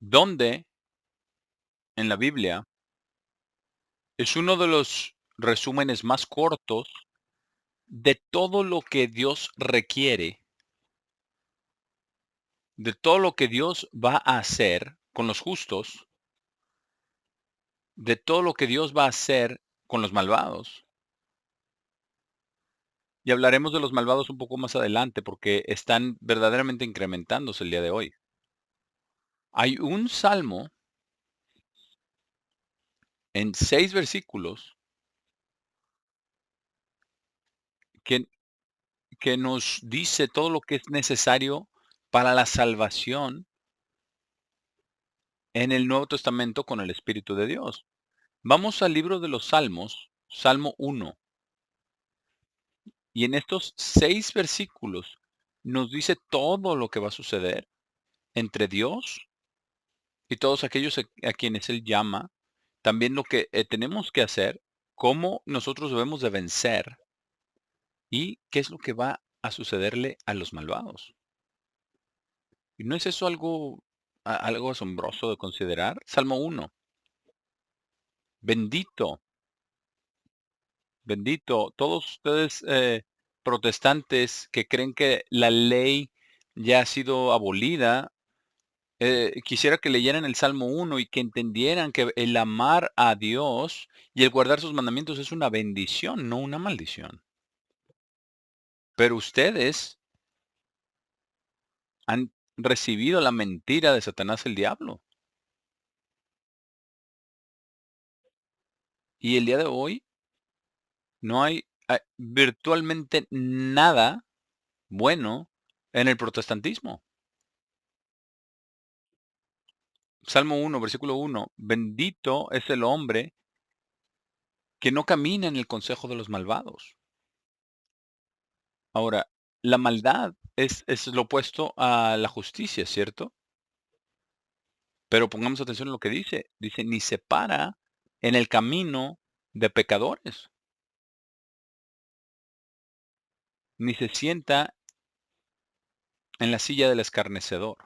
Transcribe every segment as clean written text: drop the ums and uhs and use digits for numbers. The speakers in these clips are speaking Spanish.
donde en la Biblia es uno de los resúmenes más cortos de todo lo que Dios requiere, de todo lo que Dios va a hacer con los justos, de todo lo que Dios va a hacer con los malvados. Y hablaremos de los malvados un poco más adelante porque están verdaderamente incrementándose el día de hoy. Hay un salmo en 6 versículos que nos dice todo lo que es necesario para la salvación en el Nuevo Testamento con el Espíritu de Dios. Vamos al libro de los Salmos, Salmo 1, y en estos 6 versículos nos dice todo lo que va a suceder entre Dios y todos aquellos a quienes Él llama, también lo que tenemos que hacer, cómo nosotros debemos de vencer y qué es lo que va a sucederle a los malvados. ¿Y no es eso algo asombroso de considerar? Salmo 1. Bendito, bendito. Todos ustedes protestantes que creen que la ley ya ha sido abolida, quisiera que leyeran el Salmo 1 y que entendieran que el amar a Dios y el guardar sus mandamientos es una bendición, no una maldición. Pero ustedes han recibido la mentira de Satanás el diablo. Y el día de hoy no hay virtualmente nada bueno en el protestantismo. Salmo 1, versículo 1. Bendito es el hombre que no camina en el consejo de los malvados. Ahora, la maldad es lo opuesto a la justicia, ¿cierto? Pero pongamos atención a lo que dice. Dice, ni se para en el camino de pecadores, ni se sienta en la silla del escarnecedor.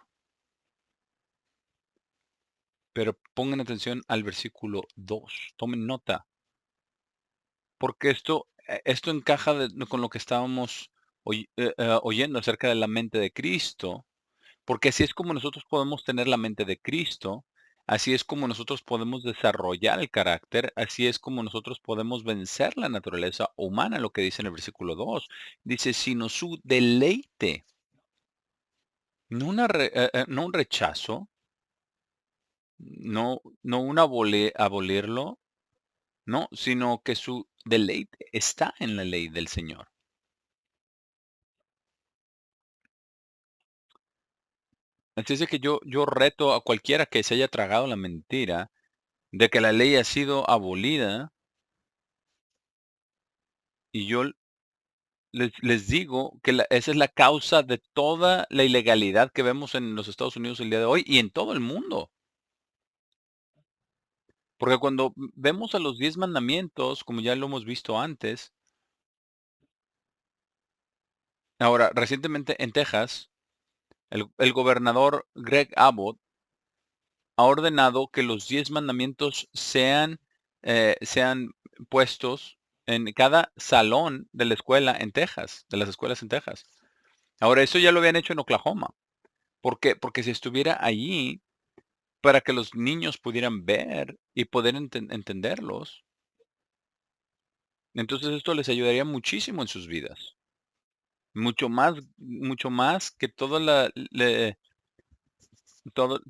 Pero pongan atención al versículo 2. Tomen nota, porque esto encaja con lo que estábamos oyendo acerca de la mente de Cristo, porque así es como nosotros podemos tener la mente de Cristo, así es como nosotros podemos desarrollar el carácter, así es como nosotros podemos vencer la naturaleza humana, lo que dice en el versículo 2. Dice, sino su deleite, no un rechazo, no un abolirlo, no, sino que su deleite está en la ley del Señor. Así es de que yo reto a cualquiera que se haya tragado la mentira de que la ley ha sido abolida, y yo les digo que esa es la causa de toda la ilegalidad que vemos en los Estados Unidos el día de hoy y en todo el mundo. Porque cuando vemos a los 10 mandamientos, como ya lo hemos visto antes, ahora recientemente en Texas, el gobernador Greg Abbott ha ordenado que los 10 mandamientos sean puestos en cada salón de la escuela en Texas, de las escuelas en Texas. Ahora, eso ya lo habían hecho en Oklahoma. ¿Por qué? Porque si estuviera allí para que los niños pudieran ver y poder entenderlos, entonces esto les ayudaría muchísimo en sus vidas. Mucho más que todos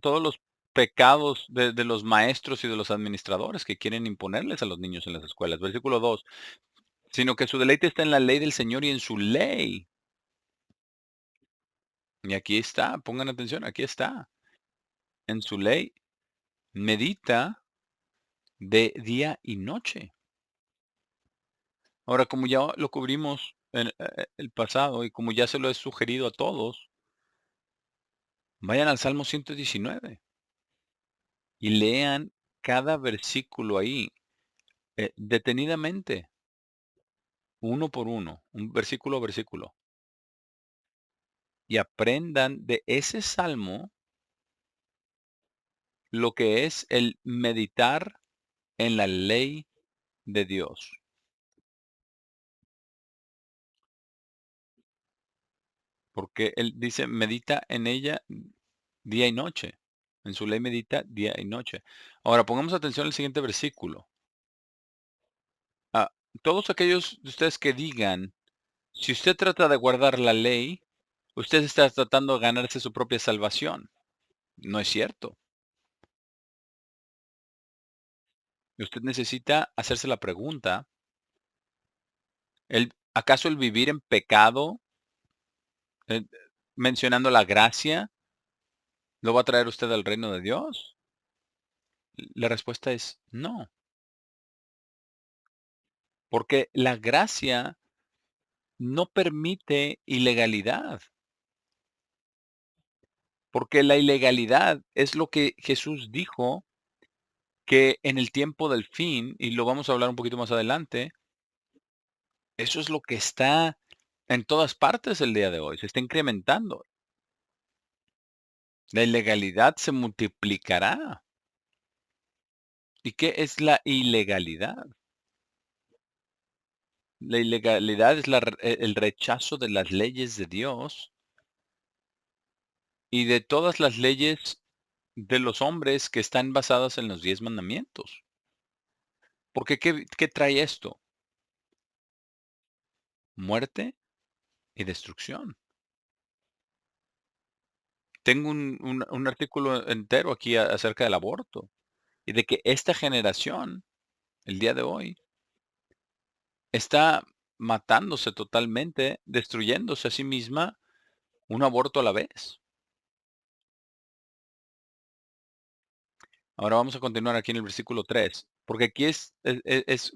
los pecados de los maestros y de los administradores que quieren imponerles a los niños en las escuelas. Versículo 2, sino que su deleite está en la ley del Señor y en su ley. Y aquí está, pongan atención, aquí está. En su ley medita de día y noche. Ahora, como ya lo cubrimos en el pasado y como ya se lo he sugerido a todos, vayan al Salmo 119 y lean cada versículo ahí detenidamente, uno por uno, un versículo a versículo, y aprendan de ese salmo lo que es el meditar en la ley de Dios. Porque él dice, medita en ella día y noche. En su ley medita día y noche. Ahora, pongamos atención al siguiente versículo. Ah, todos aquellos de ustedes que digan, si usted trata de guardar la ley, usted está tratando de ganarse su propia salvación. No es cierto. Usted necesita hacerse la pregunta, ¿acaso el vivir en pecado, eh, mencionando la gracia, lo va a traer usted al reino de Dios? La respuesta es no, porque la gracia no permite ilegalidad, porque la ilegalidad es lo que Jesús dijo que en el tiempo del fin, y lo vamos a hablar un poquito más adelante, eso es lo que está en todas partes el día de hoy, se está incrementando. La ilegalidad se multiplicará. ¿Y qué es la ilegalidad? La ilegalidad es el rechazo de las leyes de Dios y de todas las leyes de los hombres que están basadas en los 10 mandamientos. Porque ¿qué trae esto? Muerte y destrucción. Tengo un artículo entero aquí acerca del aborto y de que esta generación, el día de hoy, está matándose totalmente, destruyéndose a sí misma, un aborto a la vez. Ahora vamos a continuar aquí en el versículo 3, porque aquí es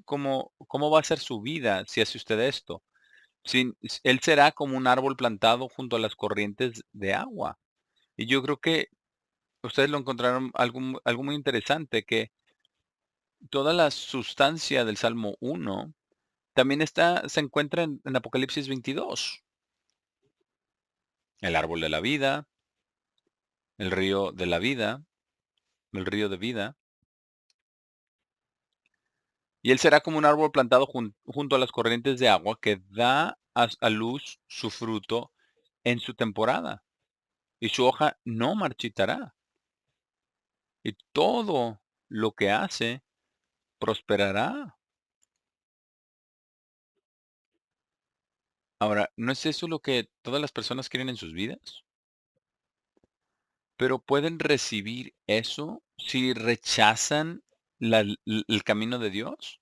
como, ¿cómo va a ser su vida si hace usted esto? Él será como un árbol plantado junto a las corrientes de agua. Y yo creo que ustedes lo encontraron algo muy interesante, que toda la sustancia del Salmo 1 también se encuentra en Apocalipsis 22. El árbol de la vida, el río de la vida, el río de vida. Y él será como un árbol plantado junto a las corrientes de agua que da a luz su fruto en su temporada, y su hoja no marchitará, y todo lo que hace prosperará. Ahora, ¿no es eso lo que todas las personas quieren en sus vidas? Pero pueden recibir eso si rechazan el camino de Dios.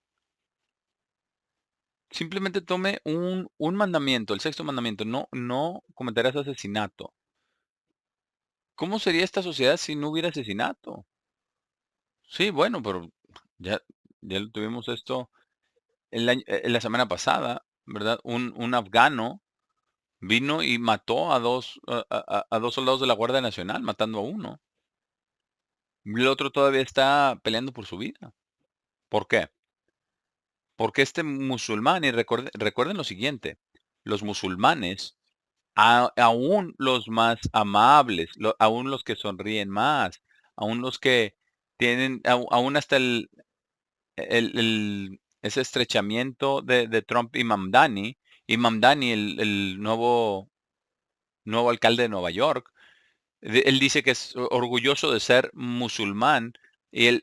Simplemente tome un mandamiento, el sexto mandamiento, no cometerás asesinato. ¿Cómo sería esta sociedad si no hubiera asesinato? Sí, bueno, pero ya, ya lo tuvimos esto la semana pasada, ¿verdad? Un afgano vino y mató a dos soldados de la Guardia Nacional, matando a uno. El otro todavía está peleando por su vida. ¿Por qué? Porque este musulmán, y recuerden lo siguiente, los musulmanes, aún los más amables, aún los que sonríen más, aún los que tienen, aún hasta ese estrechamiento de Trump y Mamdani, el nuevo alcalde de Nueva York, él dice que es orgulloso de ser musulmán y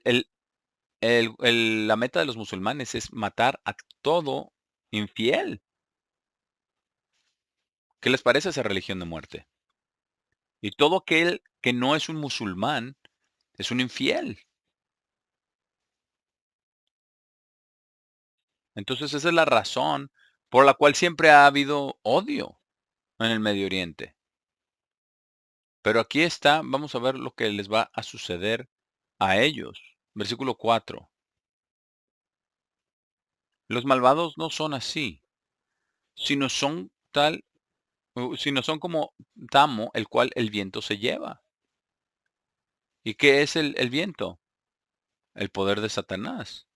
la meta de los musulmanes es matar a todo infiel. ¿Qué les parece esa religión de muerte? Y todo aquel que no es un musulmán es un infiel. Entonces esa es la razón por la cual siempre ha habido odio en el Medio Oriente. Pero aquí está, vamos a ver lo que les va a suceder a ellos. Versículo 4. Los malvados no son así, sino son sino son como tamo, el cual el viento se lleva. ¿Y qué es el viento? El poder de Satanás.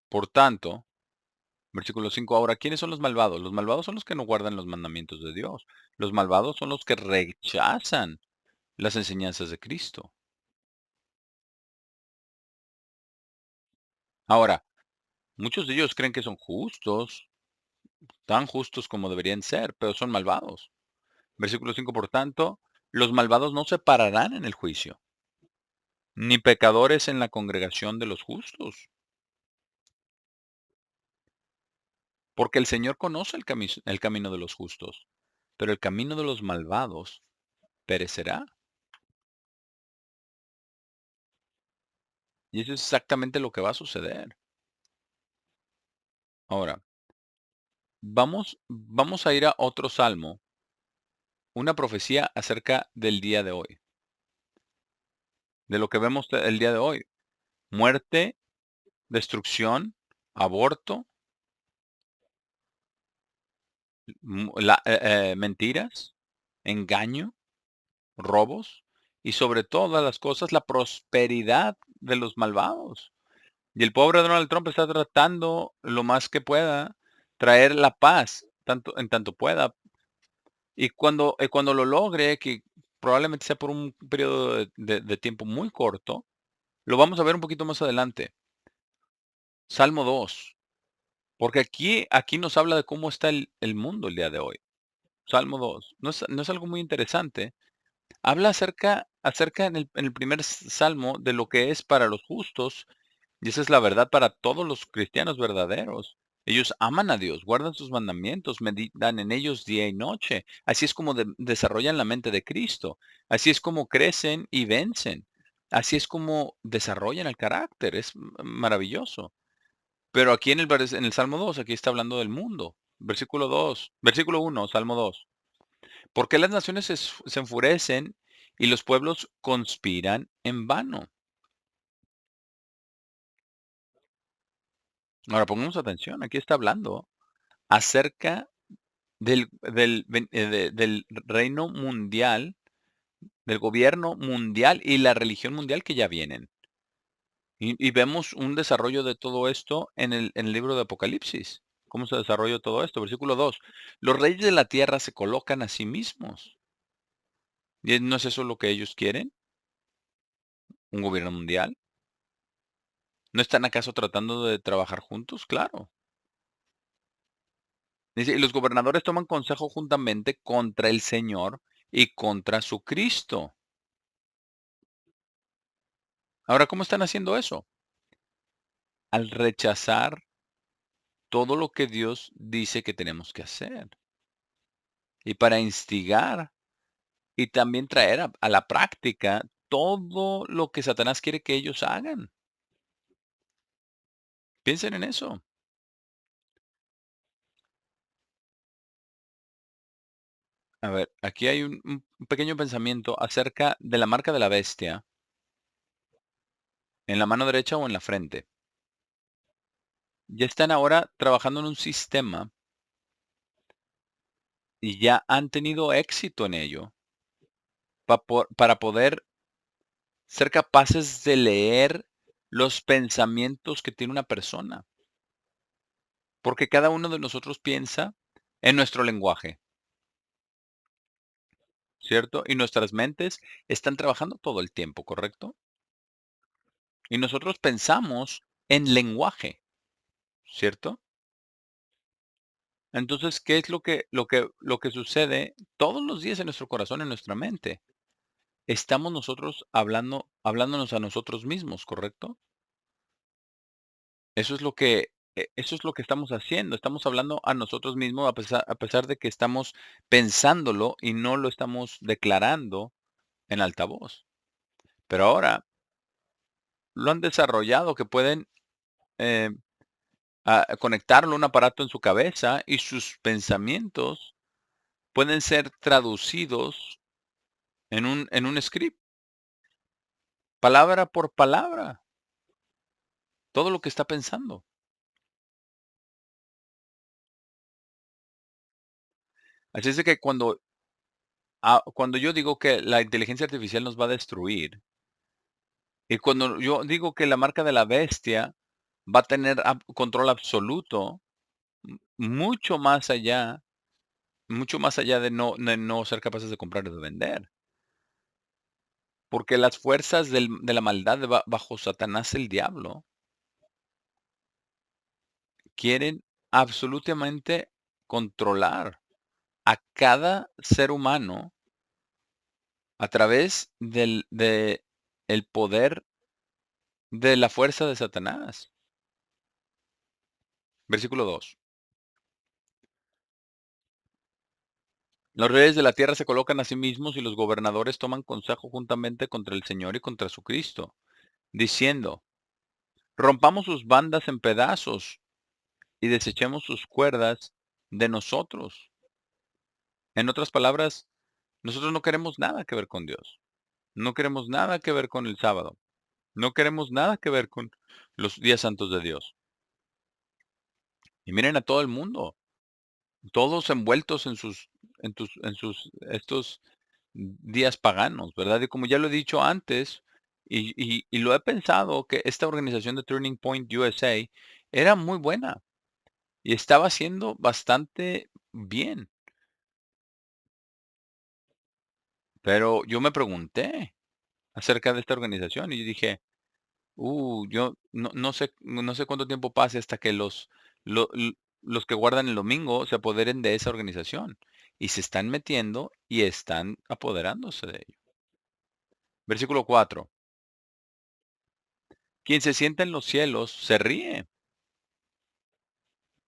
Por tanto, Versículo 5. Ahora, ¿quiénes son los malvados? Los malvados son los que no guardan los mandamientos de Dios. Los malvados son los que rechazan las enseñanzas de Cristo. Ahora, muchos de ellos creen que son justos, tan justos como deberían ser, pero son malvados. Versículo 5. Por tanto, los malvados no se pararán en el juicio, ni pecadores en la congregación de los justos. Porque el Señor conoce el camino de los justos, pero el camino de los malvados perecerá. Y eso es exactamente lo que va a suceder. Ahora, vamos a ir a otro salmo, una profecía acerca del día de hoy, de lo que vemos el día de hoy. Muerte, destrucción, aborto, mentiras, engaño, robos y sobre todas las cosas la prosperidad de los malvados. Y el pobre Donald Trump está tratando lo más que pueda traer la paz, tanto en tanto pueda. Y cuando lo logre, que probablemente sea por un periodo de tiempo muy corto, lo vamos a ver un poquito más adelante. Salmo 2, porque aquí nos habla de cómo está el mundo el día de hoy. Salmo 2, ¿no es algo muy interesante? Habla acerca en el primer salmo de lo que es para los justos, y esa es la verdad para todos los cristianos verdaderos. Ellos aman a Dios, guardan sus mandamientos, meditan en ellos día y noche. Así es como desarrollan la mente de Cristo. Así es como crecen y vencen. Así es como desarrollan el carácter. Es maravilloso. Pero aquí en el Salmo 2, aquí está hablando del mundo. Versículo 2, versículo 1, Salmo 2. ¿Por qué las naciones se enfurecen y los pueblos conspiran en vano? Ahora pongamos atención, aquí está hablando acerca del reino mundial, del gobierno mundial y la religión mundial que ya vienen. Y vemos un desarrollo de todo esto en el libro de Apocalipsis. ¿Cómo se desarrolla todo esto? Versículo 2. Los reyes de la tierra se colocan a sí mismos. ¿Y no es eso lo que ellos quieren? ¿Un gobierno mundial? ¿No están acaso tratando de trabajar juntos? Claro. Dice, y los gobernadores toman consejo juntamente contra el Señor y contra su Cristo. Ahora, ¿cómo están haciendo eso? Al rechazar todo lo que Dios dice que tenemos que hacer. Y para instigar y también traer a la práctica todo lo que Satanás quiere que ellos hagan. Piensen en eso. A ver, aquí hay un pequeño pensamiento acerca de la marca de la bestia en la mano derecha o en la frente. Ya están ahora trabajando en un sistema y ya han tenido éxito en ello para poder ser capaces de leer los pensamientos que tiene una persona, porque cada uno de nosotros piensa en nuestro lenguaje, ¿cierto? Y nuestras mentes están trabajando todo el tiempo, ¿correcto? Y nosotros pensamos en lenguaje, ¿cierto? Entonces, ¿qué es lo que sucede todos los días en nuestro corazón, en nuestra mente? Estamos nosotros hablándonos a nosotros mismos, ¿correcto? Eso es lo que estamos haciendo. Estamos hablando a nosotros mismos a pesar de que estamos pensándolo y no lo estamos declarando en altavoz. Pero ahora lo han desarrollado que pueden eh, conectarlo a un aparato en su cabeza y sus pensamientos pueden ser traducidos en un script, palabra por palabra, todo lo que está pensando. Así es de que cuando yo digo que la inteligencia artificial nos va a destruir, y cuando yo digo que la marca de la bestia va a tener control absoluto, mucho más allá de no ser capaces de comprar o de vender. Porque las fuerzas de la maldad bajo Satanás el diablo quieren absolutamente controlar a cada ser humano a través el poder de la fuerza de Satanás. Versículo 2. Los reyes de la tierra se colocan a sí mismos y los gobernadores toman consejo juntamente contra el Señor y contra su Cristo, diciendo, rompamos sus bandas en pedazos y desechemos sus cuerdas de nosotros. En otras palabras, nosotros no queremos nada que ver con Dios. No queremos nada que ver con el sábado. No queremos nada que ver con los días santos de Dios. Y miren a todo el mundo, todos envueltos en sus estos días paganos, ¿verdad? Y como ya lo he dicho antes, y lo he pensado, que esta organización de Turning Point USA era muy buena y estaba haciendo bastante bien. Pero yo me pregunté acerca de esta organización y yo dije, yo no sé cuánto tiempo pase hasta que lo l los que guardan el domingo se apoderen de esa organización, y se están metiendo y están apoderándose de ello. Versículo 4. Quien se sienta en los cielos se ríe,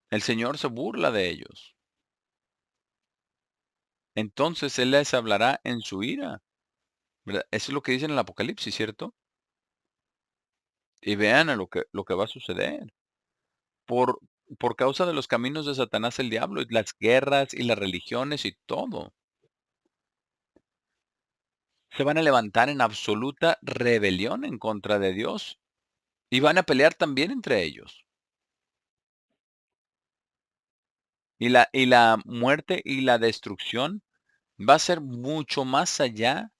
el Señor se burla de ellos. Entonces Él les hablará en su ira, ¿verdad? Eso es lo que dice en el Apocalipsis, ¿cierto? Y vean a lo que va a suceder. Por por causa de los caminos de Satanás el diablo, y las guerras, y las religiones, y todo. Se van a levantar en absoluta rebelión en contra de Dios, y van a pelear también entre ellos. Y la muerte y la destrucción va a ser mucho más allá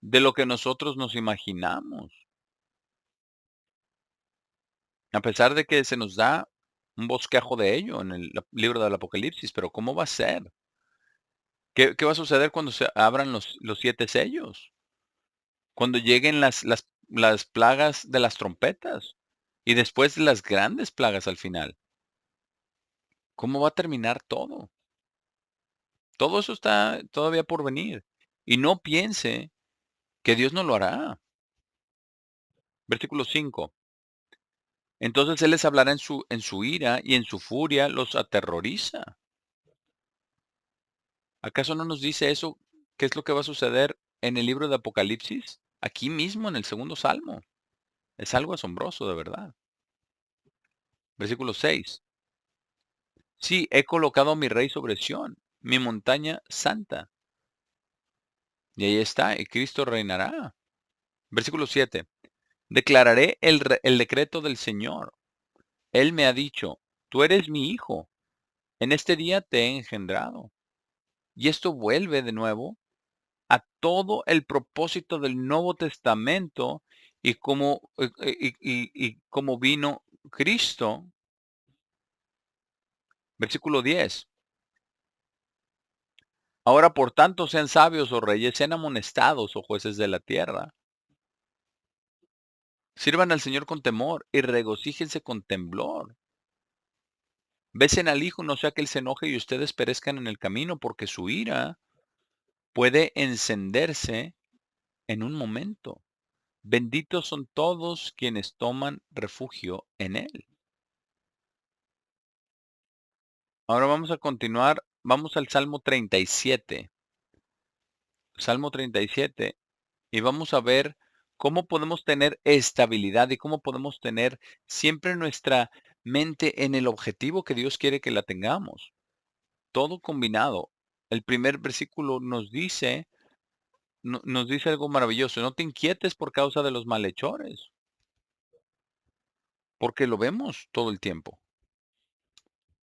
de lo que nosotros nos imaginamos. A pesar de que se nos da un bosquejo de ello en el libro del Apocalipsis, pero ¿cómo va a ser? ¿Qué va a suceder cuando se abran los 7 sellos? Cuando lleguen las plagas de las trompetas, y después las grandes plagas al final. ¿Cómo va a terminar todo? Todo eso está todavía por venir. Y no piense que Dios no lo hará. Versículo 5. Entonces Él les hablará en su ira, y en su furia los aterroriza. ¿Acaso no nos dice eso? ¿Qué es lo que va a suceder en el libro de Apocalipsis? Aquí mismo en el segundo salmo. Es algo asombroso, de verdad. Versículo 6. Sí, he colocado a mi rey sobre Sión, mi montaña santa. Y ahí está, y Cristo reinará. Versículo 7. Declararé el decreto del Señor. Él me ha dicho, tú eres mi hijo, en este día te he engendrado. Y esto vuelve de nuevo a todo el propósito del Nuevo Testamento, y cómo vino Cristo. Versículo 10. Ahora por tanto sean sabios, oh reyes, sean amonestados, oh jueces de la tierra. Sirvan al Señor con temor y regocíjense con temblor. Besen al Hijo, no sea que Él se enoje y ustedes perezcan en el camino, porque su ira puede encenderse en un momento. Benditos son todos quienes toman refugio en Él. Ahora vamos a continuar, vamos al Salmo 37. Salmo 37, y vamos a ver cómo podemos tener estabilidad y cómo podemos tener siempre nuestra mente en el objetivo que Dios quiere que la tengamos. Todo combinado. El primer versículo nos dice algo maravilloso. No te inquietes por causa de los malhechores, porque lo vemos todo el tiempo.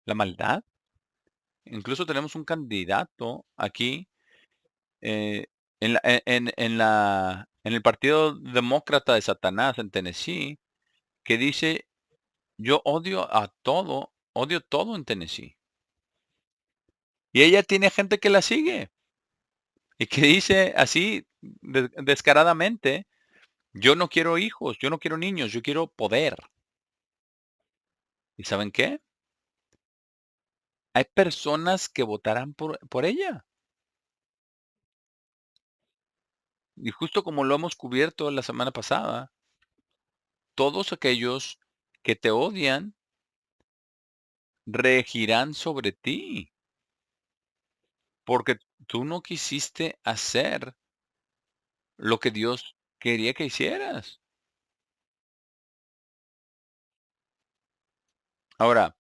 La maldad. Incluso tenemos un candidato aquí, eh, en el Partido Demócrata de Satanás en Tennessee, que dice: yo odio a todo Odio todo en Tennessee. Y ella tiene gente que la sigue y que dice así descaradamente, yo no quiero hijos, yo no quiero niños, yo quiero poder. ¿Y saben qué? Hay personas que votarán por ella. Y justo como lo hemos cubierto la semana pasada, todos aquellos que te odian regirán sobre ti, porque tú no quisiste hacer lo que Dios quería que hicieras. Ahora,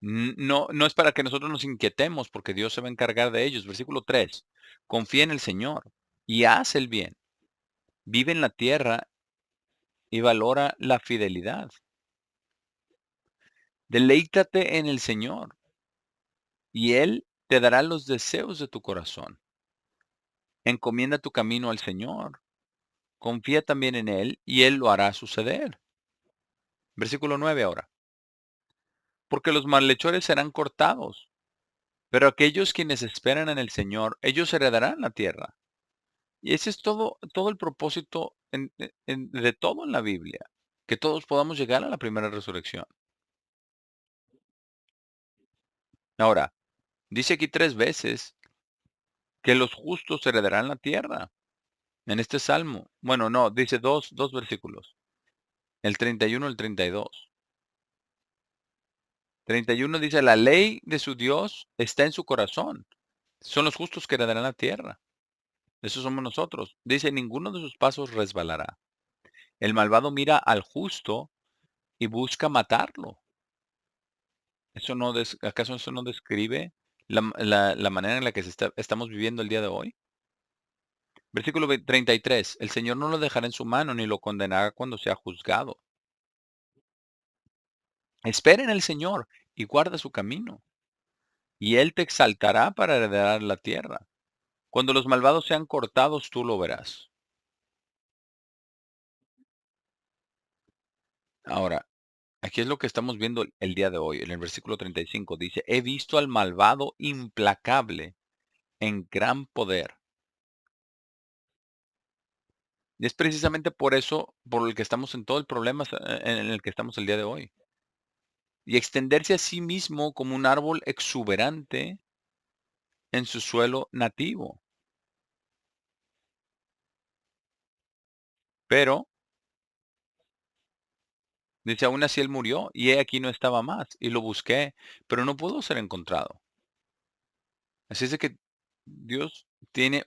no es para que nosotros nos inquietemos, porque Dios se va a encargar de ellos. Versículo 3: confía en el Señor y haz el bien. Vive en la tierra y valora la fidelidad. Deleítate en el Señor y Él te dará los deseos de tu corazón. Encomienda tu camino al Señor. Confía también en Él y Él lo hará suceder. Versículo 9 ahora. Porque los malhechores serán cortados, pero aquellos quienes esperan en el Señor, ellos heredarán la tierra. Y ese es todo el propósito de todo en la Biblia, que todos podamos llegar a la primera resurrección. Ahora, dice aquí 3 veces que los justos heredarán la tierra en este salmo. Bueno, no, dice dos versículos, el 31 y el 32. 31 dice, la ley de su Dios está en su corazón. Son los justos que heredarán la tierra. Esos somos nosotros. Dice, ninguno de sus pasos resbalará. El malvado mira al justo y busca matarlo. ¿Acaso eso no describe la manera en la que estamos viviendo el día de hoy? Versículo 33. El Señor no lo dejará en su mano ni lo condenará cuando sea juzgado. Espera en el Señor y guarda su camino, y Él te exaltará para heredar la tierra. Cuando los malvados sean cortados, tú lo verás. Ahora, aquí es lo que estamos viendo el día de hoy. En el versículo 35 dice, he visto al malvado implacable en gran poder. Y es precisamente por eso, por el que estamos en todo el problema en el que estamos el día de hoy. Y extenderse a sí mismo como un árbol exuberante en su suelo nativo. Pero, dice, aún así él murió y he aquí no estaba más. Y lo busqué, pero no pudo ser encontrado. Así es de que Dios tiene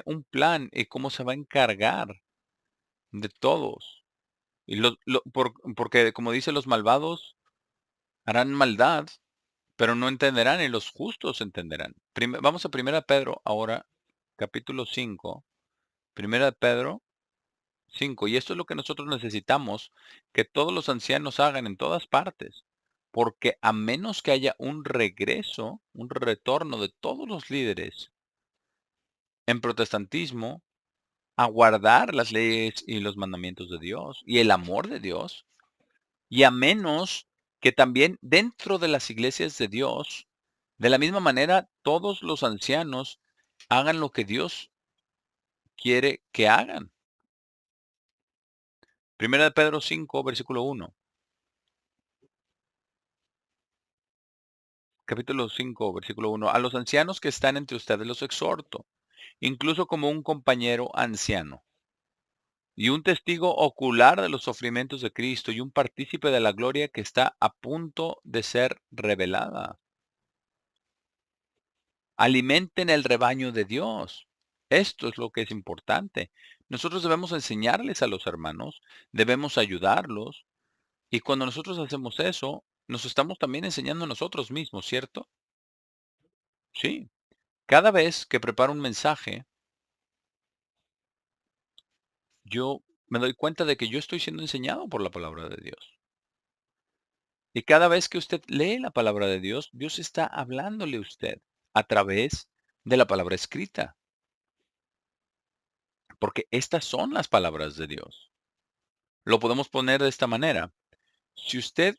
un plan y cómo se va a encargar de todos. Y porque como dice, los malvados harán maldad, pero no entenderán y los justos entenderán. Vamos a Primera Pedro ahora, capítulo 5. Primera de Pedro 5. Y esto es lo que nosotros necesitamos que todos los ancianos hagan en todas partes. Porque a menos que haya un regreso, un retorno de todos los líderes en protestantismo, a guardar las leyes y los mandamientos de Dios y el amor de Dios, y a menos que también dentro de las iglesias de Dios, de la misma manera, todos los ancianos hagan lo que Dios quiere que hagan. Primera de Pedro 5, versículo 1. Capítulo 5, versículo 1. A los ancianos que están entre ustedes los exhorto, incluso como un compañero anciano y un testigo ocular de los sufrimientos de Cristo y un partícipe de la gloria que está a punto de ser revelada. Alimenten el rebaño de Dios. Esto es lo que es importante. Nosotros debemos enseñarles a los hermanos, debemos ayudarlos, y cuando nosotros hacemos eso, nos estamos también enseñando a nosotros mismos, ¿cierto? Sí. Cada vez que preparo un mensaje, yo me doy cuenta de que yo estoy siendo enseñado por la palabra de Dios. Y cada vez que usted lee la palabra de Dios, Dios está hablándole a usted a través de la palabra escrita, porque estas son las palabras de Dios. Lo podemos poner de esta manera. Si usted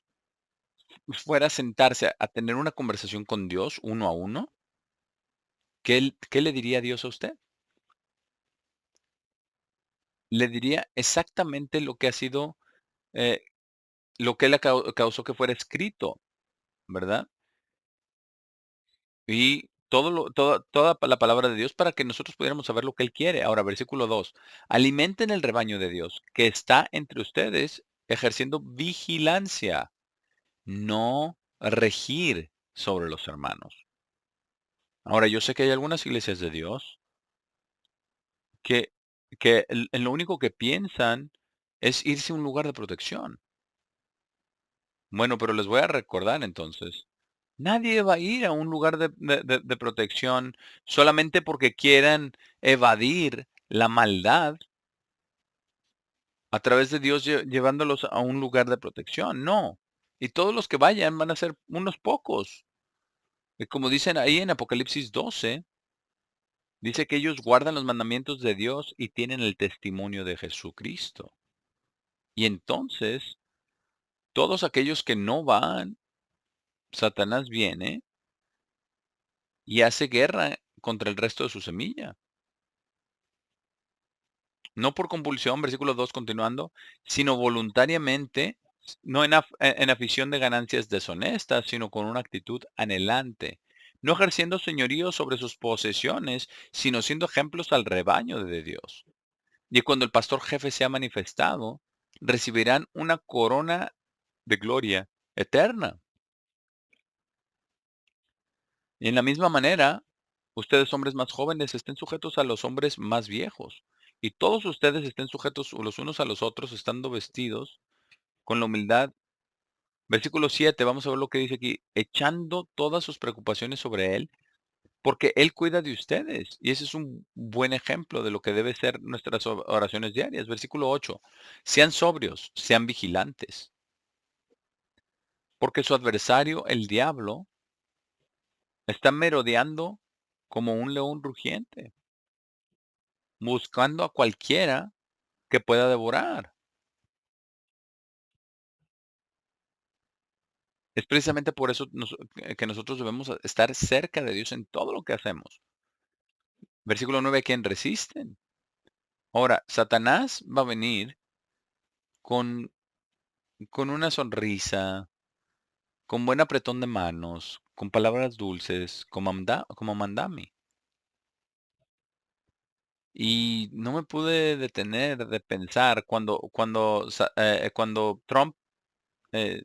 fuera a sentarse a tener una conversación con Dios uno a uno, ¿qué le diría Dios a usted? Le diría exactamente lo que ha sido, eh, lo que él causó que fuera escrito, ¿verdad? Y toda la palabra de Dios para que nosotros pudiéramos saber lo que Él quiere. Ahora, versículo 2: alimenten el rebaño de Dios que está entre ustedes, ejerciendo vigilancia, no regir sobre los hermanos. Ahora, yo sé que hay algunas iglesias de Dios que, en lo único que piensan es irse a un lugar de protección. Bueno, pero les voy a recordar entonces, nadie va a ir a un lugar de protección solamente porque quieran evadir la maldad a través de Dios llevándolos a un lugar de protección, no. Y todos los que vayan van a ser unos pocos. Y como dicen ahí en Apocalipsis 12, dice que ellos guardan los mandamientos de Dios y tienen el testimonio de Jesucristo. Y entonces, todos aquellos que no van, Satanás viene y hace guerra contra el resto de su semilla. No por compulsión, versículo 2 continuando, sino voluntariamente, no en afición de ganancias deshonestas, sino con una actitud anhelante, no ejerciendo señorío sobre sus posesiones, sino siendo ejemplos al rebaño de Dios. Y cuando el pastor jefe sea manifestado, recibirán una corona de gloria eterna. Y en la misma manera, ustedes hombres más jóvenes estén sujetos a los hombres más viejos. Y todos ustedes estén sujetos los unos a los otros, estando vestidos con la humildad. Versículo 7, vamos a ver lo que dice aquí. Echando todas sus preocupaciones sobre Él, porque Él cuida de ustedes. Y ese es un buen ejemplo de lo que debe ser nuestras oraciones diarias. Versículo 8. Sean sobrios, sean vigilantes. Porque su adversario, el diablo, está merodeando como un león rugiente, buscando a cualquiera que pueda devorar. Es precisamente por eso que nosotros debemos estar cerca de Dios en todo lo que hacemos. Versículo 9, ¿quién resisten? Ahora, Satanás va a venir con, con una sonrisa, con buen apretón de manos, con palabras dulces, como mandami. Y no me pude detener de pensar cuando Trump eh,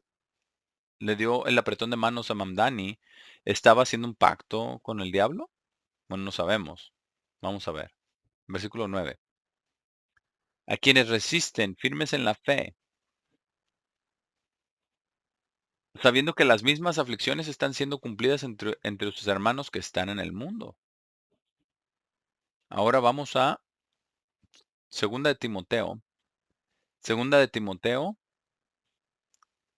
le dio el apretón de manos a Mamdani, ¿estaba haciendo un pacto con el diablo? Bueno, no sabemos. Vamos a ver. Versículo 9. A quienes resisten firmes en la fe, sabiendo que las mismas aflicciones están siendo cumplidas entre sus hermanos que están en el mundo. Ahora vamos a segunda de Timoteo. Segunda de Timoteo,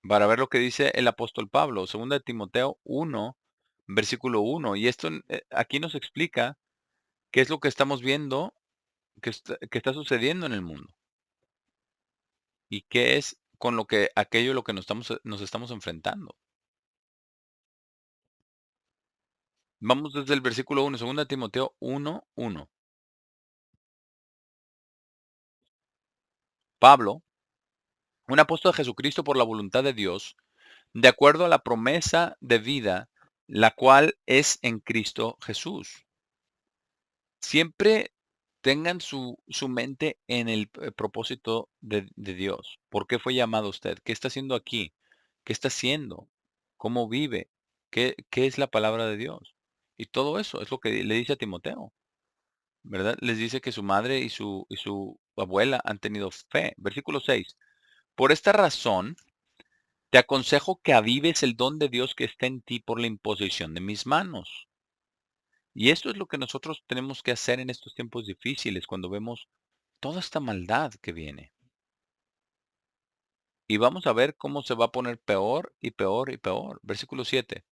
para ver lo que dice el apóstol Pablo. Segunda de Timoteo 1, versículo 1. Y esto aquí nos explica qué es lo que estamos viendo que está sucediendo en el mundo. Y qué es con lo que nos estamos enfrentando. Vamos desde el versículo 1, segunda de Timoteo 1, 1. Pablo, un apóstol de Jesucristo por la voluntad de Dios, de acuerdo a la promesa de vida, la cual es en Cristo Jesús. Siempre tengan su mente en el propósito de Dios. ¿Por qué fue llamado usted? ¿Qué está haciendo aquí? ¿Qué está haciendo? ¿Cómo vive? ¿Qué es la palabra de Dios? Y todo eso es lo que le dice a Timoteo, ¿verdad? Les dice que su madre y su abuela han tenido fe. Versículo 6. Por esta razón, te aconsejo que avives el don de Dios que está en ti por la imposición de mis manos. Y esto es lo que nosotros tenemos que hacer en estos tiempos difíciles, cuando vemos toda esta maldad que viene. Y vamos a ver cómo se va a poner peor y peor y peor. Versículo 7.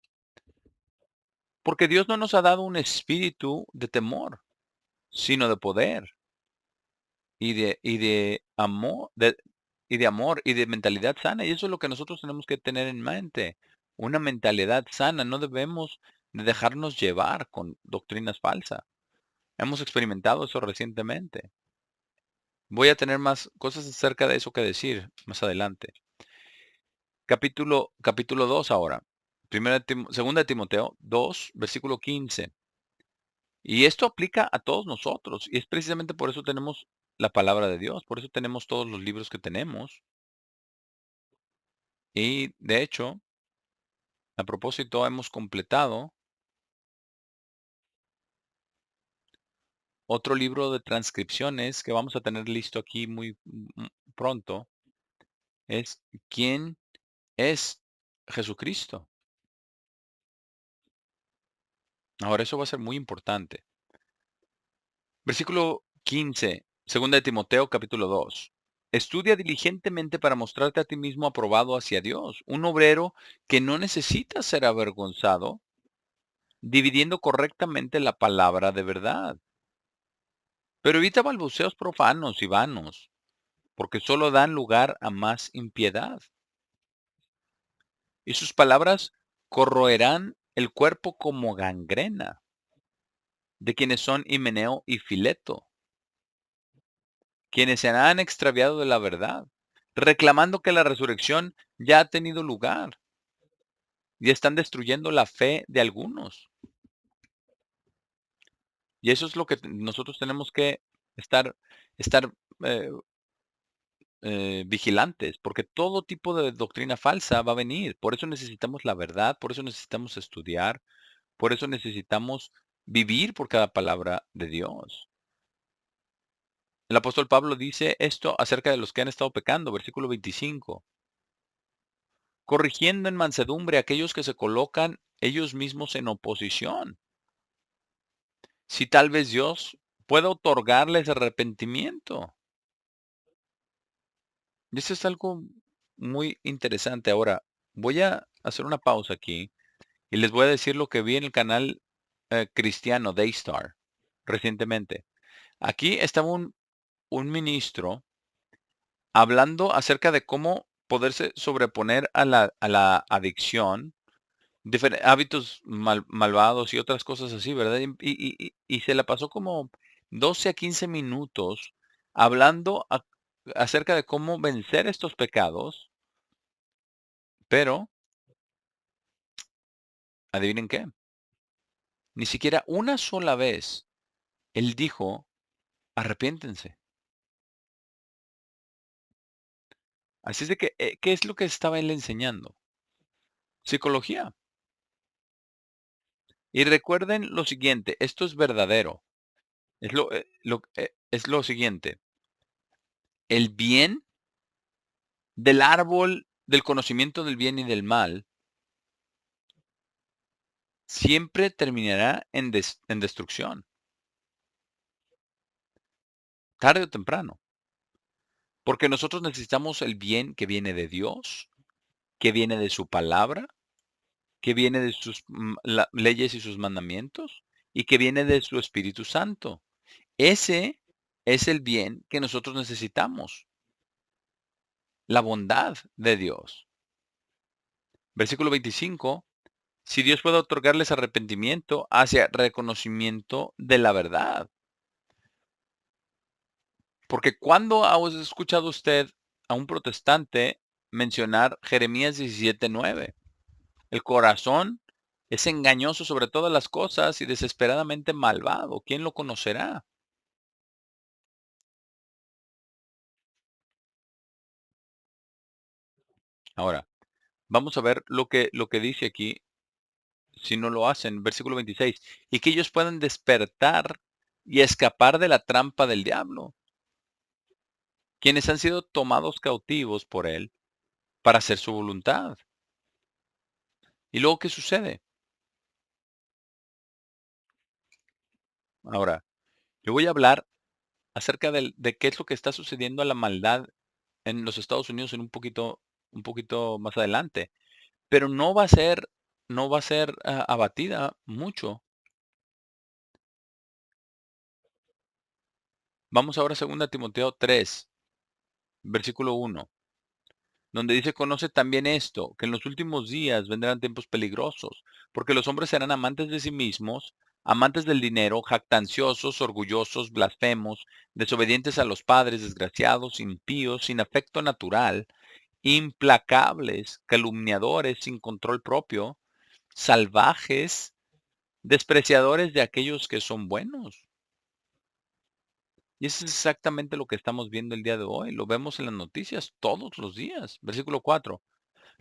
Porque Dios no nos ha dado un espíritu de temor, sino de poder y de amor, y de amor y de mentalidad sana. Y eso es lo que nosotros tenemos que tener en mente. una mentalidad sana. No debemos de dejarnos llevar con doctrinas falsas. Hemos experimentado eso recientemente. Voy a tener más cosas acerca de eso que decir más adelante. Capítulo 2 ahora. Segunda de Timoteo 2, versículo 15. Y esto aplica a todos nosotros. Y es precisamente por eso tenemos la palabra de Dios. Por eso tenemos todos los libros que tenemos. Y de hecho, a propósito, hemos completado otro libro de transcripciones que vamos a tener listo aquí muy pronto. Es ¿quién es Jesucristo? Ahora, eso va a ser muy importante. Versículo 15, segunda de Timoteo, capítulo 2. Estudia diligentemente para mostrarte a ti mismo aprobado hacia Dios, un obrero que no necesita ser avergonzado, dividiendo correctamente la palabra de verdad. Pero evita balbuceos profanos y vanos, porque solo dan lugar a más impiedad. Y sus palabras corroerán el cuerpo como gangrena, de quienes son Himeneo y Fileto, quienes se han extraviado de la verdad, reclamando que la resurrección ya ha tenido lugar y están destruyendo la fe de algunos. Y eso es lo que nosotros tenemos que estar, estar eh, vigilantes, porque todo tipo de doctrina falsa va a venir. Por eso necesitamos la verdad, por eso necesitamos estudiar, por eso necesitamos vivir por cada palabra de Dios. El apóstol Pablo dice esto acerca de los que han estado pecando, versículo 25. Corrigiendo en mansedumbre a aquellos que se colocan ellos mismos en oposición. Si tal vez Dios pueda otorgarles arrepentimiento. Y eso es algo muy interesante. Ahora, voy a hacer una pausa aquí y les voy a decir lo que vi en el canal cristiano Daystar recientemente. Aquí estaba un ministro hablando acerca de cómo poderse sobreponer a la adicción, hábitos malvados y otras cosas así, ¿verdad? Y se la pasó como 12 a 15 minutos hablando acerca de cómo vencer estos pecados, pero adivinen qué, ni siquiera una sola vez él dijo, arrepiéntense. Así es de que, ¿qué es lo que estaba él enseñando? Psicología. Y recuerden lo siguiente, esto es verdadero. Es lo siguiente, el bien del árbol del conocimiento del bien y del mal siempre terminará en destrucción, tarde o temprano, porque nosotros necesitamos el bien que viene de Dios, que viene de su palabra, que viene de sus leyes y sus mandamientos, y que viene de su Espíritu Santo. Ese es el bien que nosotros necesitamos, la bondad de Dios. Versículo 25. Si Dios puede otorgarles arrepentimiento hacia reconocimiento de la verdad. Porque ¿cuándo ha escuchado usted a un protestante mencionar Jeremías 17:9? El corazón es engañoso sobre todas las cosas y desesperadamente malvado. ¿Quién lo conocerá? Ahora, vamos a ver lo que dice aquí, si no lo hacen, versículo 26. Y que ellos puedan despertar y escapar de la trampa del diablo, quienes han sido tomados cautivos por él para hacer su voluntad. ¿Y luego qué sucede? Ahora, yo voy a hablar acerca de qué es lo que está sucediendo a la maldad en los Estados Unidos en un poquito más adelante, pero no va a ser abatida mucho. Vamos ahora a 2 Timoteo 3, versículo 1. donde dice: "Conoce también esto, que en los últimos días vendrán tiempos peligrosos, porque los hombres serán amantes de sí mismos, amantes del dinero, jactanciosos, orgullosos, blasfemos, desobedientes a los padres, desgraciados, impíos, sin afecto natural, implacables, calumniadores, sin control propio, salvajes, despreciadores de aquellos que son buenos". Y eso es exactamente lo que estamos viendo el día de hoy. Lo vemos en las noticias todos los días. Versículo 4: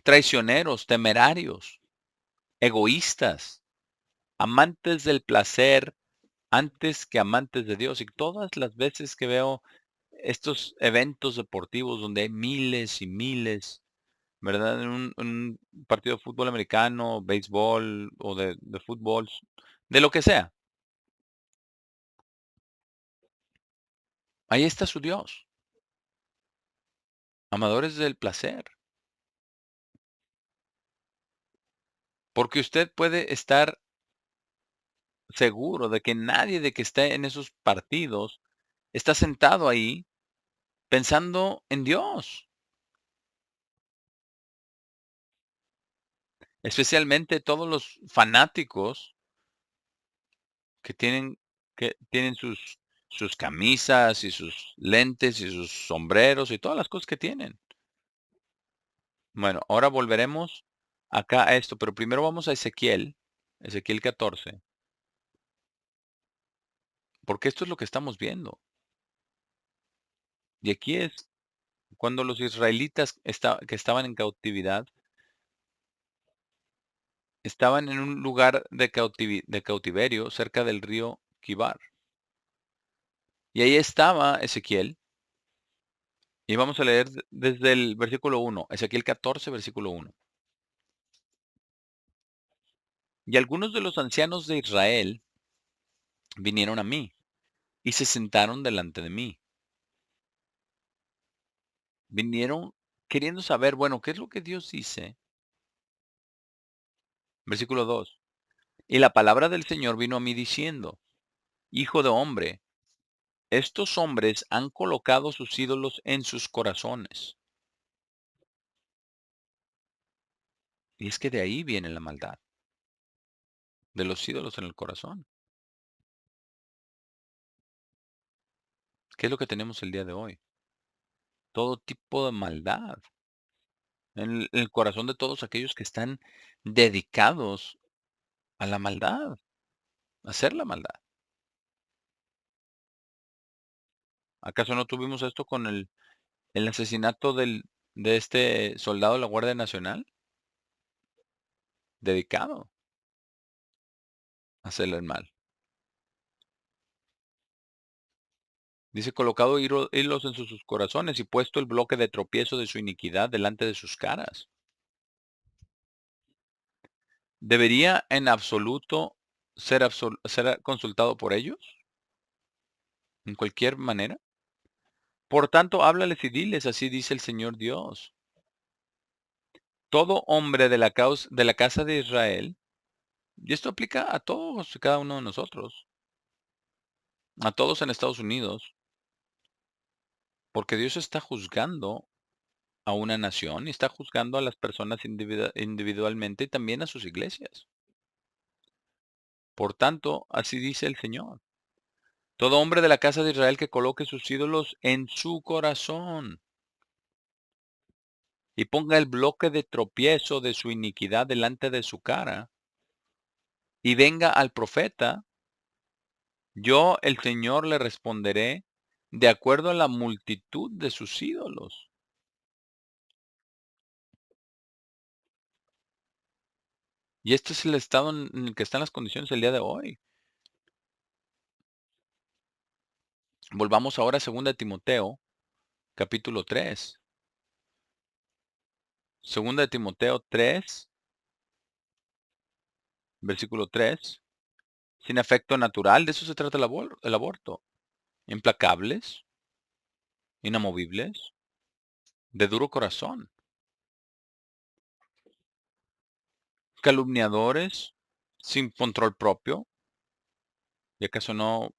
traicioneros, temerarios, egoístas, amantes del placer antes que amantes de Dios. Y todas las veces que veo estos eventos deportivos donde hay miles y miles, ¿verdad? En un partido de fútbol americano, béisbol o de fútbol, de lo que sea. Ahí está su Dios, amadores del placer. Porque usted puede estar seguro de que nadie de que esté en esos partidos está sentado ahí pensando en Dios, especialmente todos los fanáticos que tienen sus camisas y sus lentes y sus sombreros y todas las cosas que tienen. Bueno, ahora volveremos acá a esto, pero primero vamos a Ezequiel, Ezequiel 14, porque esto es lo que estamos viendo. Y aquí es cuando los israelitas que estaban en cautividad, estaban en un lugar de cautiverio cerca del río Kibar. Y ahí estaba Ezequiel. Y vamos a leer desde el versículo 1, Ezequiel 14, versículo 1. Y algunos de los ancianos de Israel vinieron a mí y se sentaron delante de mí. Vinieron queriendo saber, bueno, ¿qué es lo que Dios dice? Versículo 2. Y la palabra del Señor vino a mí diciendo: Hijo de hombre, estos hombres han colocado sus ídolos en sus corazones. Y es que de ahí viene la maldad, de los ídolos en el corazón. ¿Qué es lo que tenemos el día de hoy? Todo tipo de maldad en el corazón de todos aquellos que están dedicados a la maldad, a hacer la maldad. ¿Acaso no tuvimos esto con el asesinato de este soldado de la Guardia Nacional? Dedicado a hacerle el mal. Dice, colocado hilos en sus corazones y puesto el bloque de tropiezo de su iniquidad delante de sus caras. ¿Debería en absoluto ser consultado por ellos? ¿En cualquier manera? Por tanto, háblales y diles, así dice el Señor Dios. Todo hombre de la casa de Israel, y esto aplica a todos y cada uno de nosotros, a todos en Estados Unidos, porque Dios está juzgando a una nación y está juzgando a las personas individualmente y también a sus iglesias. Por tanto, así dice el Señor. Todo hombre de la casa de Israel que coloque sus ídolos en su corazón y ponga el bloque de tropiezo de su iniquidad delante de su cara y venga al profeta, yo el Señor le responderé de acuerdo a la multitud de sus ídolos. Y este es el estado en el que están las condiciones el día de hoy. Volvamos ahora a 2 de Timoteo, capítulo 3. 2 de Timoteo 3, versículo 3. Sin afecto natural, de eso se trata el aborto. Implacables, inamovibles, de duro corazón, calumniadores, sin control propio. ¿Y acaso no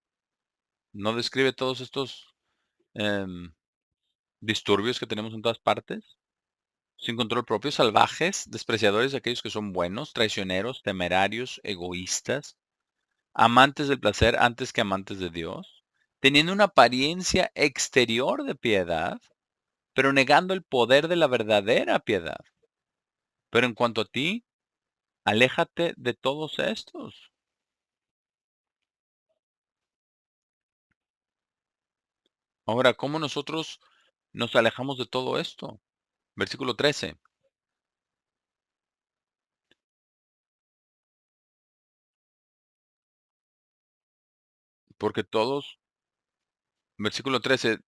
describe todos estos em, disturbios que tenemos en todas partes? sin control propio, salvajes, despreciadores de aquellos que son buenos, traicioneros, temerarios, egoístas, amantes del placer antes que amantes de Dios, teniendo una apariencia exterior de piedad, pero negando el poder de la verdadera piedad. Pero en cuanto a ti, aléjate de todos estos. Ahora, ¿cómo nosotros nos alejamos de todo esto? Versículo 13. Porque todos, versículo 13,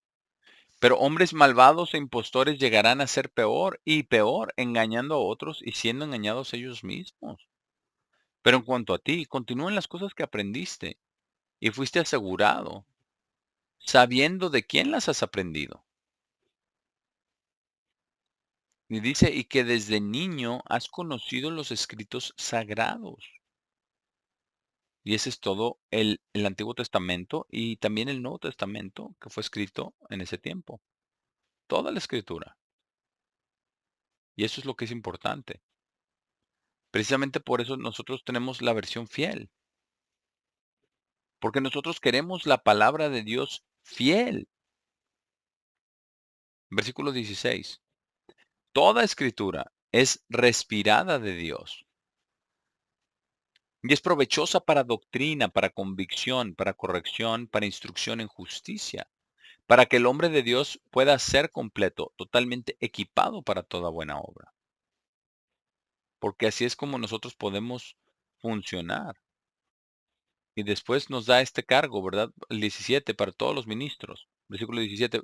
pero hombres malvados e impostores llegarán a ser peor y peor, engañando a otros y siendo engañados ellos mismos. Pero en cuanto a ti, continúa en las cosas que aprendiste y fuiste asegurado, sabiendo de quién las has aprendido. Y dice, y que desde niño has conocido los escritos sagrados. Y ese es todo el Antiguo Testamento y también el Nuevo Testamento que fue escrito en ese tiempo. Toda la escritura. Y eso es lo que es importante. Precisamente por eso nosotros tenemos la versión fiel. Porque nosotros queremos la palabra de Dios fiel. Versículo 16. Toda escritura es respirada de Dios y es provechosa para doctrina, para convicción, para corrección, para instrucción en justicia, para que el hombre de Dios pueda ser completo, totalmente equipado para toda buena obra. Porque así es como nosotros podemos funcionar. Y después nos da este cargo, ¿verdad? El 17 para todos los ministros. Versículo 17.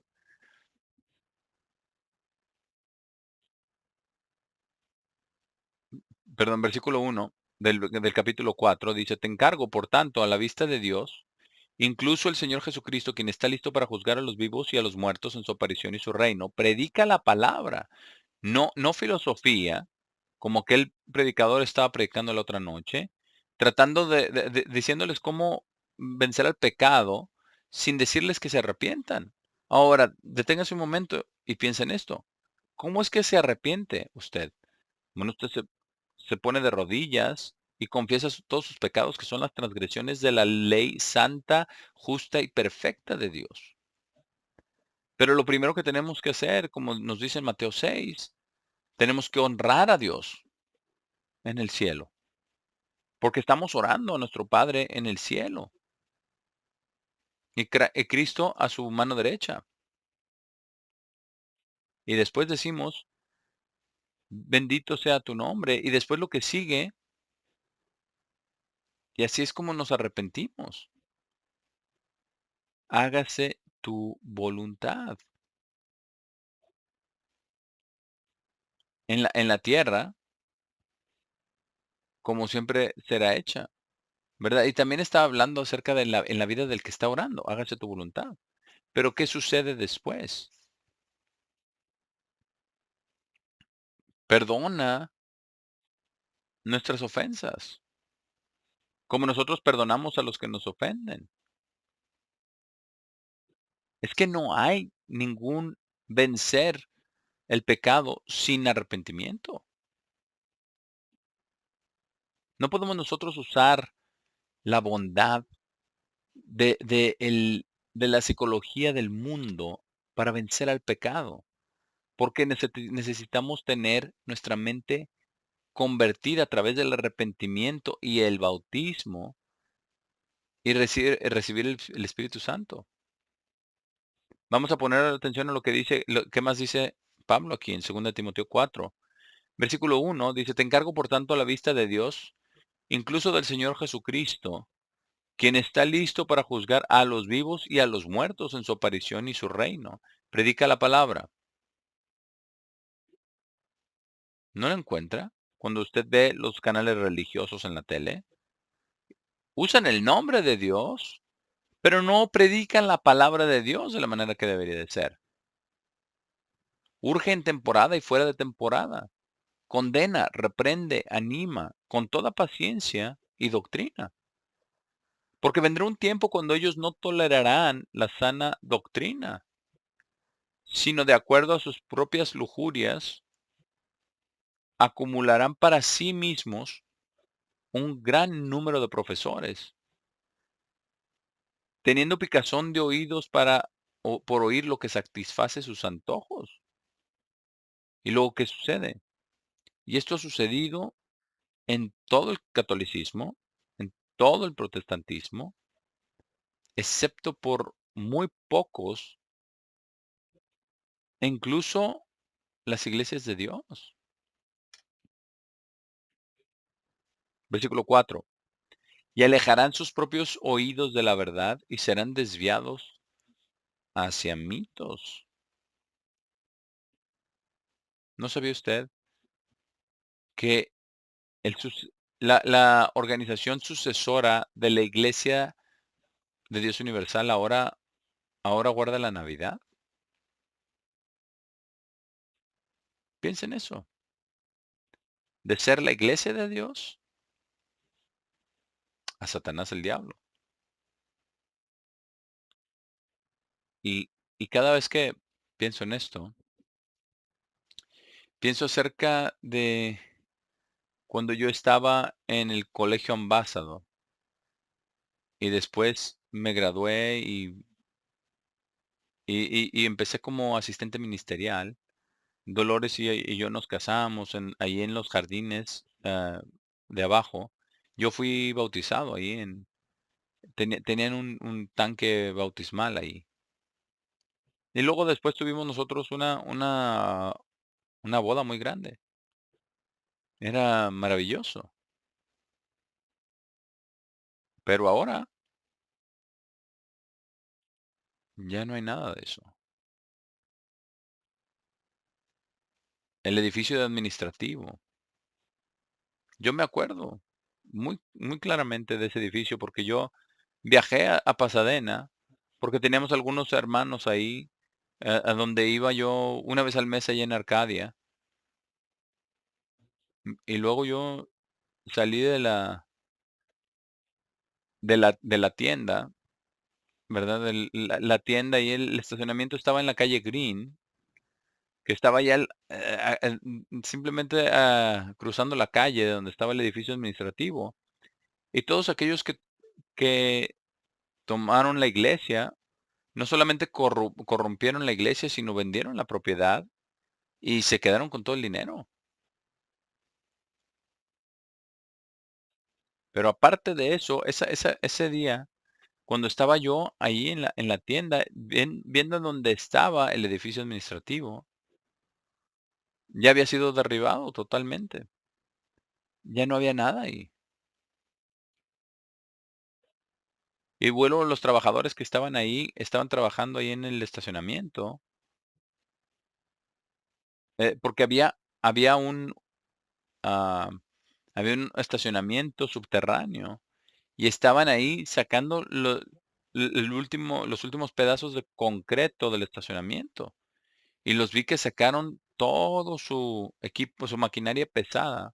Perdón, versículo 1 del capítulo 4 dice, te encargo, por tanto, a la vista de Dios, incluso el Señor Jesucristo, quien está listo para juzgar a los vivos y a los muertos en su aparición y su reino, predica la palabra, no filosofía, como aquel predicador estaba predicando la otra noche, tratando diciéndoles cómo vencer al pecado sin decirles que se arrepientan. Ahora, deténgase un momento y piensa en esto. ¿Cómo es que se arrepiente usted? Bueno, usted se pone de rodillas y confiesa todos sus pecados, que son las transgresiones de la ley santa, justa y perfecta de Dios. Pero lo primero que tenemos que hacer, como nos dice en Mateo 6, tenemos que honrar a Dios en el cielo, porque estamos orando a nuestro Padre en el cielo y Cristo a su mano derecha. Y después decimos, bendito sea tu nombre. Y después lo que sigue, y así es como nos arrepentimos. Hágase tu voluntad en la tierra, como siempre será hecha, ¿verdad? Y también está hablando acerca de en la vida del que está orando, hágase tu voluntad. Pero ¿qué sucede después? Perdona nuestras ofensas, como nosotros perdonamos a los que nos ofenden. Es que no hay ningún vencer el pecado sin arrepentimiento. No podemos nosotros usar la bondad de la psicología del mundo para vencer al pecado, porque necesitamos tener nuestra mente convertida a través del arrepentimiento y el bautismo y recibir el Espíritu Santo. Vamos a poner atención a lo que dice, ¿qué más dice Pablo aquí en 2 Timoteo 4? Versículo 1 dice, te encargo por tanto a la vista de Dios, incluso del Señor Jesucristo, quien está listo para juzgar a los vivos y a los muertos en su aparición y su reino. Predica la palabra. ¿No la encuentra? Cuando usted ve los canales religiosos en la tele, usan el nombre de Dios, pero no predican la palabra de Dios de la manera que debería de ser. Urge en temporada y fuera de temporada. Condena, reprende, anima, con toda paciencia y doctrina. Porque vendrá un tiempo cuando ellos no tolerarán la sana doctrina, sino de acuerdo a sus propias lujurias, acumularán para sí mismos un gran número de profesores, teniendo picazón de oídos por oír lo que satisface sus antojos. Y luego, ¿qué sucede? Y esto ha sucedido en todo el catolicismo, en todo el protestantismo, excepto por muy pocos, e incluso las iglesias de Dios. Versículo 4. Y alejarán sus propios oídos de la verdad y serán desviados hacia mitos. ¿No sabía usted que la organización sucesora de la Iglesia de Dios Universal ahora guarda la Navidad? Piensa en eso. De ser la iglesia de Dios a Satanás el diablo. Y, y cada vez que pienso en esto, pienso acerca de cuando yo estaba en el colegio Ambassador y después me gradué y empecé como asistente ministerial. Dolores y yo nos casamos ahí en los jardines de abajo. Yo fui bautizado ahí tenían un tanque bautismal ahí. Y luego después tuvimos nosotros una boda muy grande. Era maravilloso. Pero ahora ya no hay nada de eso. El edificio de administrativo. Yo me acuerdo muy claramente de ese edificio porque yo viajé a Pasadena porque teníamos algunos hermanos ahí, a donde iba yo una vez al mes allá en Arcadia. Y luego yo salí de la tienda, ¿verdad? La tienda y el estacionamiento estaba en la calle Green, que estaba ya simplemente cruzando la calle de donde estaba el edificio administrativo. Y todos aquellos que tomaron la iglesia, no solamente corrompieron la iglesia, sino vendieron la propiedad y se quedaron con todo el dinero. Pero aparte de eso, ese día, cuando estaba yo ahí en la tienda, viendo dónde estaba el edificio administrativo, ya había sido derribado totalmente. Ya no había nada ahí. Y vuelo los trabajadores que estaban ahí, estaban trabajando ahí en el estacionamiento, porque ah, había un estacionamiento subterráneo y estaban ahí sacando los últimos pedazos de concreto del estacionamiento. Y los vi que sacaron todo su equipo, su maquinaria pesada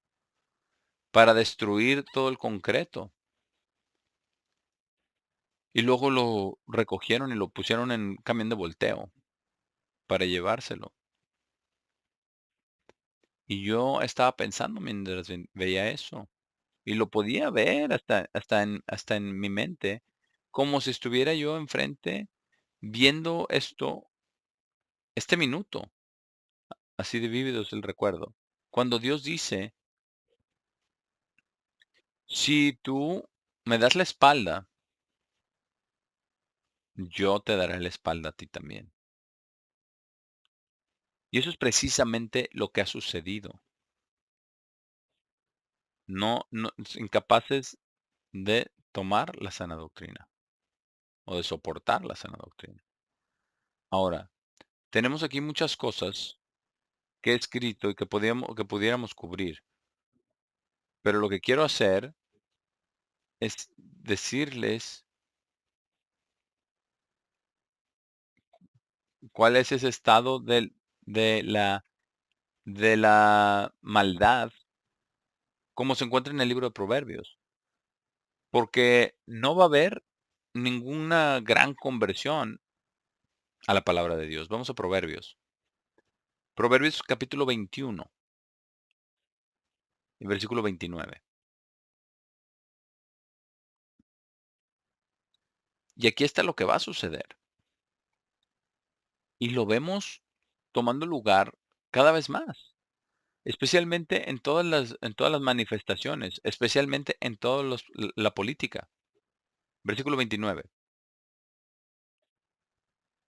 para destruir todo el concreto. Y luego lo recogieron y lo pusieron en un camión de volteo para llevárselo. Y yo estaba pensando mientras veía eso. Y lo podía ver hasta en mi mente, como si estuviera yo enfrente viendo este minuto. Así de vívido es el recuerdo. Cuando Dios dice, si tú me das la espalda, yo te daré la espalda a ti también. Y eso es precisamente lo que ha sucedido. No, incapaces de tomar la sana doctrina o de soportar la sana doctrina. Ahora, tenemos aquí muchas cosas que he escrito y que pudiéramos cubrir, pero lo que quiero hacer es decirles cuál es ese estado de la maldad, como se encuentra en el libro de Proverbios, porque no va a haber ninguna gran conversión a la palabra de Dios. Vamos a Proverbios. Proverbios capítulo 21. y versículo 29. Y aquí está lo que va a suceder. Y lo vemos tomando lugar cada vez más, especialmente en todas las manifestaciones, especialmente en todos la política. Versículo 29.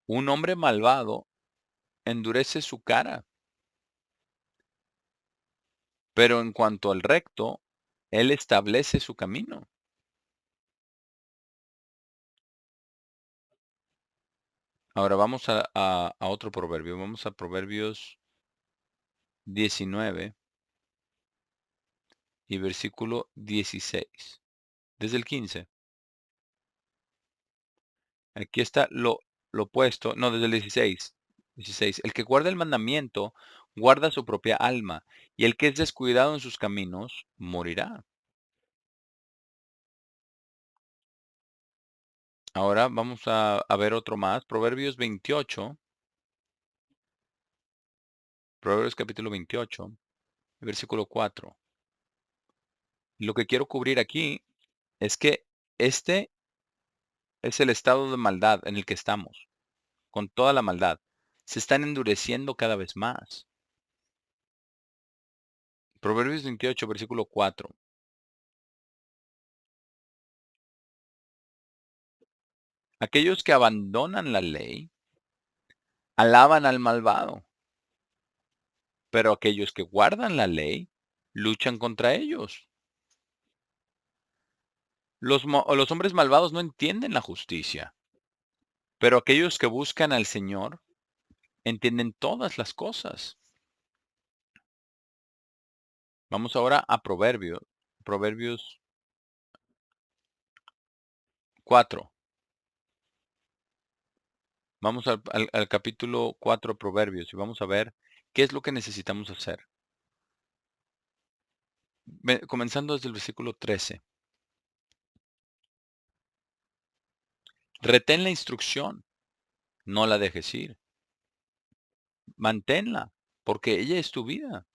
Un hombre malvado endurece su cara, pero en cuanto al recto, él establece su camino. Ahora vamos a otro proverbio. Vamos a Proverbios 19 y versículo 16. Desde el 15. Aquí está lo opuesto. No, desde el 16. 16. El que guarda el mandamiento guarda su propia alma, y el que es descuidado en sus caminos morirá. Ahora vamos a ver otro más. Proverbios 28. Proverbios capítulo 28, versículo 4. Lo que quiero cubrir aquí es que este es el estado de maldad en el que estamos, con toda la maldad. Se están endureciendo cada vez más. Proverbios 28, versículo 4. Aquellos que abandonan la ley alaban al malvado, pero aquellos que guardan la ley luchan contra ellos. Los hombres malvados no entienden la justicia, pero aquellos que buscan al Señor entienden todas las cosas. Vamos ahora a Proverbios 4. Vamos al capítulo 4 Proverbios y vamos a ver qué es lo que necesitamos hacer. Comenzando desde el versículo 13. Retén la instrucción, no la dejes ir. Manténla, porque ella es tu vida.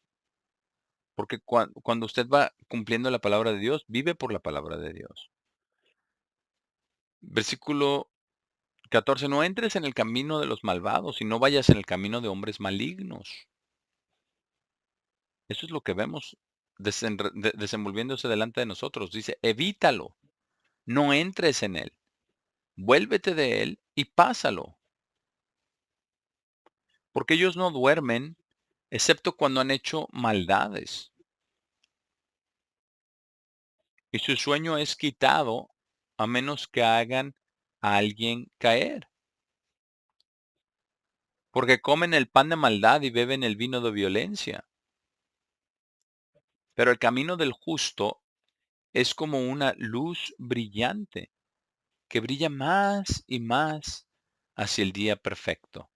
Porque cuando usted va cumpliendo la palabra de Dios, vive por la palabra de Dios. Versículo 14. No entres en el camino de los malvados y no vayas en el camino de hombres malignos. Eso es lo que vemos desenvolviéndose delante de nosotros. Dice, evítalo, no entres en él, vuélvete de él y pásalo, porque ellos no duermen excepto cuando han hecho maldades, y su sueño es quitado a menos que hagan a alguien caer, porque comen el pan de maldad y beben el vino de violencia. Pero el camino del justo es como una luz brillante que brilla más y más hacia el día perfecto.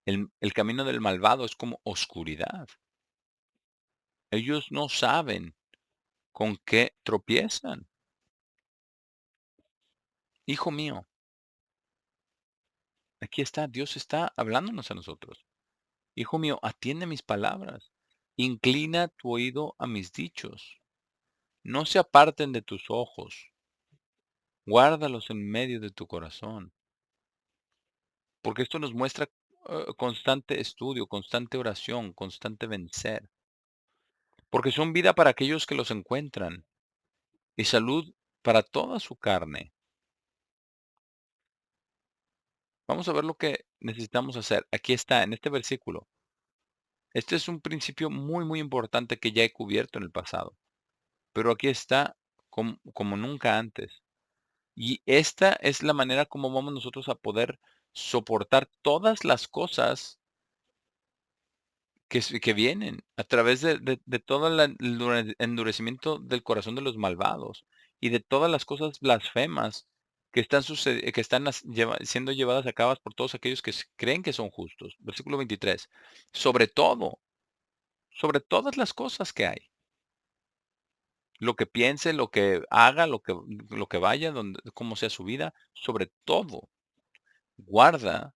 El camino del malvado es como oscuridad. Ellos no saben con qué tropiezan. Hijo mío, aquí está, Dios está hablándonos a nosotros. Hijo mío, atiende mis palabras. Inclina tu oído a mis dichos. No se aparten de tus ojos. Guárdalos en medio de tu corazón. Porque esto nos muestra constante estudio, constante oración, constante vencer. Porque son vida para aquellos que los encuentran y salud para toda su carne. Vamos a ver lo que necesitamos hacer. Aquí está, en este versículo. Este es un principio muy, muy importante que ya he cubierto en el pasado, pero aquí está como nunca antes. Y esta es la manera como vamos nosotros a poder soportar todas las cosas que vienen a través de todo el endurecimiento del corazón de los malvados y de todas las cosas blasfemas que están siendo llevadas a cabo por todos aquellos que creen que son justos. Versículo 23. Sobre todo, sobre todas las cosas que hay, lo que piense, lo que haga, lo que vaya, donde, cómo sea su vida, sobre todo, guarda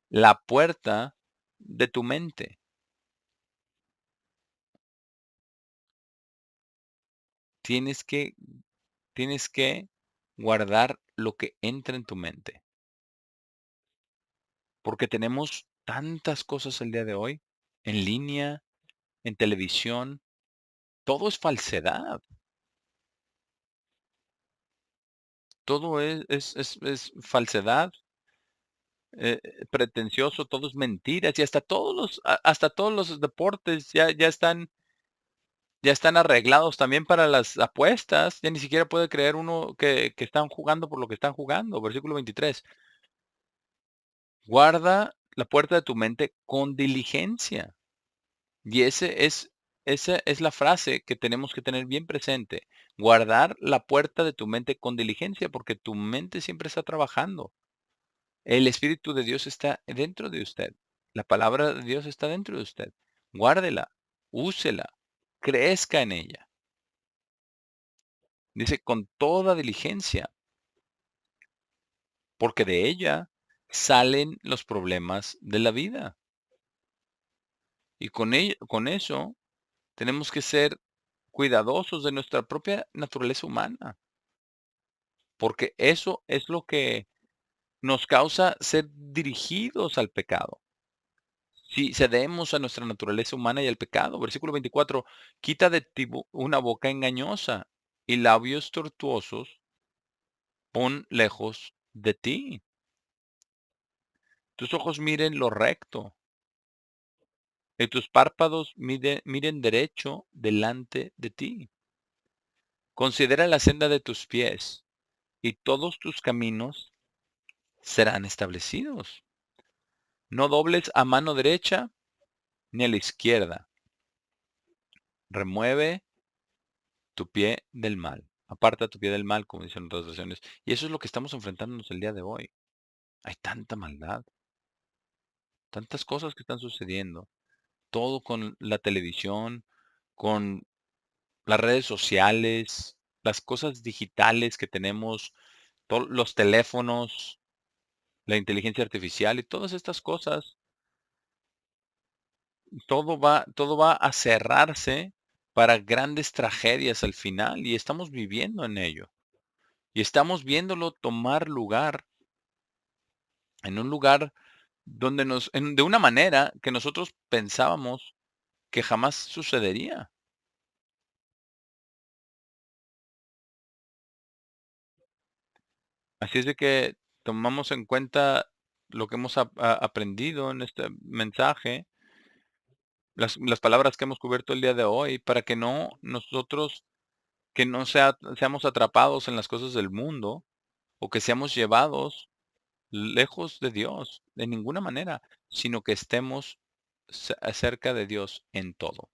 la puerta de tu mente. tienes que tienes que guardar lo que entra en tu mente, porque tenemos tantas cosas el día de hoy, en línea, en televisión, todo es falsedad, todo es falsedad, pretencioso, todo es mentiras, y hasta todos los deportes ya están arreglados también para las apuestas, ya ni siquiera puede creer uno que están jugando por lo que están jugando. Versículo 23. Guarda la puerta de tu mente con diligencia. Y esa es la frase que tenemos que tener bien presente. Guardar la puerta de tu mente con diligencia, porque tu mente siempre está trabajando. El Espíritu de Dios está dentro de usted. La palabra de Dios está dentro de usted. Guárdela, úsela, crezca en ella. Dice con toda diligencia, porque de ella salen los problemas de la vida. Y con eso tenemos que ser cuidadosos de nuestra propia naturaleza humana, porque eso es lo que nos causa ser dirigidos al pecado. Si cedemos a nuestra naturaleza humana y al pecado, versículo 24, quita de ti una boca engañosa y labios tortuosos pon lejos de ti. Tus ojos miren lo recto y tus párpados miren derecho delante de ti. Considera la senda de tus pies y todos tus caminos serán establecidos. No dobles a mano derecha ni a la izquierda. Remueve tu pie del mal. Aparta tu pie del mal, como dicen otras versiones. Y eso es lo que estamos enfrentándonos el día de hoy. Hay tanta maldad, tantas cosas que están sucediendo. Todo con la televisión, con las redes sociales, las cosas digitales que tenemos, los teléfonos, la inteligencia artificial y todas estas cosas, todo va a cerrarse para grandes tragedias al final y estamos viviendo en ello. Y estamos viéndolo tomar lugar en un lugar donde de una manera que nosotros pensábamos que jamás sucedería. Así es de que tomamos en cuenta lo que hemos aprendido en este mensaje, las palabras que hemos cubierto el día de hoy, para que no seamos atrapados en las cosas del mundo o que seamos llevados lejos de Dios, de ninguna manera, sino que estemos cerca de Dios en todo.